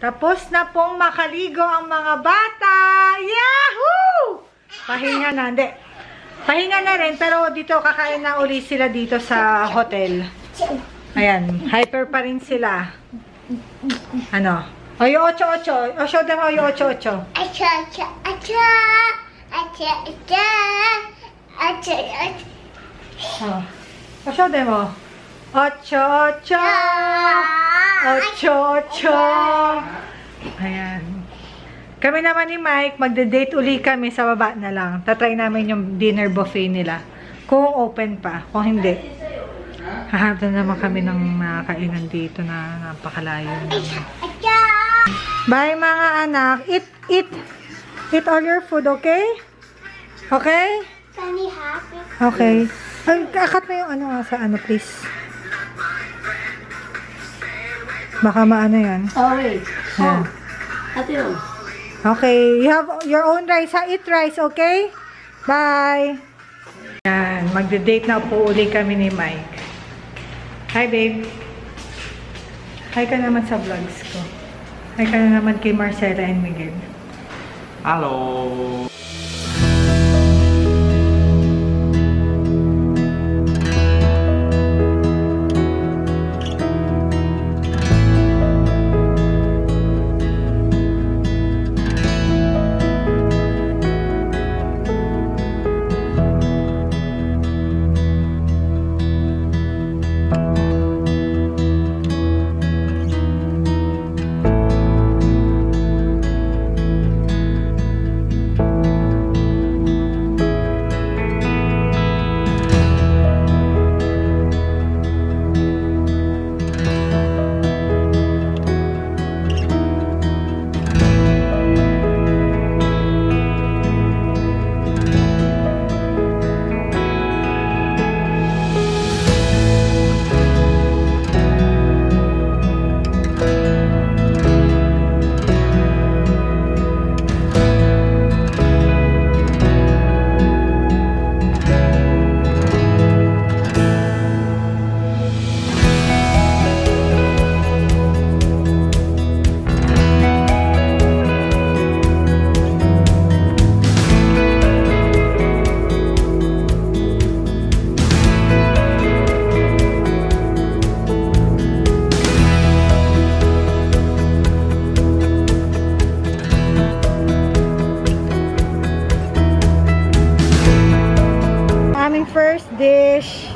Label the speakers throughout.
Speaker 1: Tapos na pong makaligo ang mga bata. Yahoo! Pahinga na. Hindi. Pahinga na rin. Pero dito, kakain na uli sila dito sa hotel. Ayan. Hyper pa rin sila. Ano? Oyo 8-8. O, show them Oyo 8-8. O, show them o. 8-8. 8-8. Ayan. Kami naman ni Mike, magde-date uli kami sa baba na lang. Tatry namin yung dinner buffet nila. Kung open pa. Kung hindi, hahanap na naman kami ng kainan dito na napakalayo. Bye mga anak. Eat all your food, okay? Okay? Okay. Ay, akat na yung ano sa ano, please. Baka maano yan.
Speaker 2: Oh, wait. Oh. Ate yun.
Speaker 1: Okay. You have your own rice. Eat rice, okay? Bye. Yan. Magde-date na po uli kami ni Mike. Hi, babe. Hi ka naman sa vlogs ko. Hi ka na naman kay Marcela and Miguel.
Speaker 3: Hello.
Speaker 1: First dish.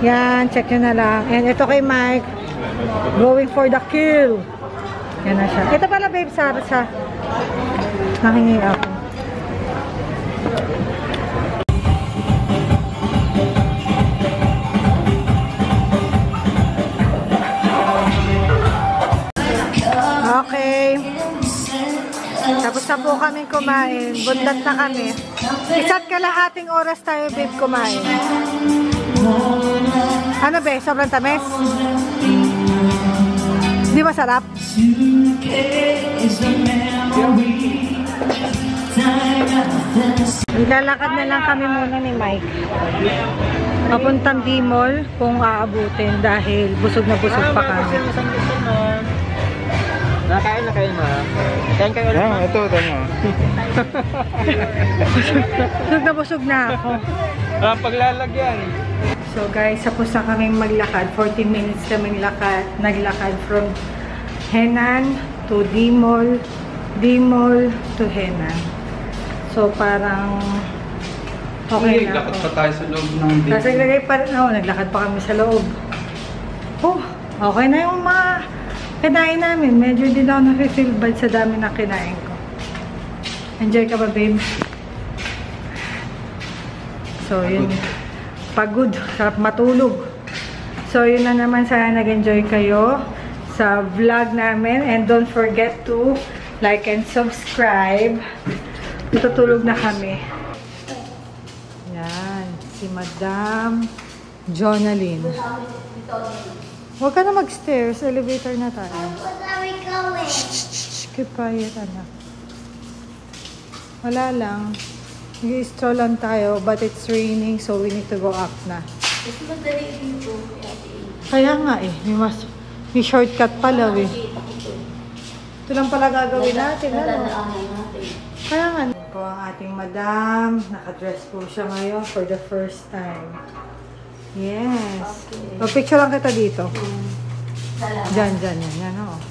Speaker 1: Yan, check nyo na lang. And ito kay Mike, going for the kill. Yan na siya. Ito pala, babe, sa nakingi ako. Okay. Tapos na po kami kumain. Bundat na kami. Isa't kalahating oras tayo, babe, kumain. Ano, babe? Sobrang tamis? Di masarap? Lalakad na lang kami muna ni Mike. Papuntang D-Mall kung aabutin dahil busog na busog pa kami.
Speaker 3: Nakain na kayo, ma. Kain kayo ulit, ma. Ito, mo.
Speaker 1: Busog na busog na ako.
Speaker 3: Walang paglalagyan.
Speaker 1: So guys, tapos na kaming maglakad. 14 minutes kaming naglakad from Henan to D-Mall, D-Mall to Henan. So parang okay na ako.
Speaker 3: Naglakad pa tayo sa loob ng D-Mall.
Speaker 1: Kasi naglakad pa kami sa loob. Oh, okay na yung mga kinain namin. Medyo din ako na-feel bad sa dami na kinain ko. Enjoy ka ba, babe? So, yun. Pagod. Sarap matulog. So, yun na naman. Sana nag-enjoy kayo sa vlog namin. And don't forget to like and subscribe. Tutulog na kami. Yan. Si Madam Jonaline. Huwag ka na mag-stairs. Elevator na tayo.
Speaker 2: Where are we going?
Speaker 1: Shh, keep quiet, anak. Wala lang. Nag-stroll lang tayo, but it's raining, so we need to go up na.
Speaker 2: Gusto mo dali dito.
Speaker 1: Kaya nga eh. May shortcut pala eh. Ito lang pala gagawin natin, ano?
Speaker 2: Dadaanan natin.
Speaker 1: Kaya nga. Yan po ang ating madam. Nakadress po siya ngayon for the first time. Yes.
Speaker 2: Okay.
Speaker 1: So, picture lang kita dito.
Speaker 2: Salamat.
Speaker 1: Diyan, yan, oh.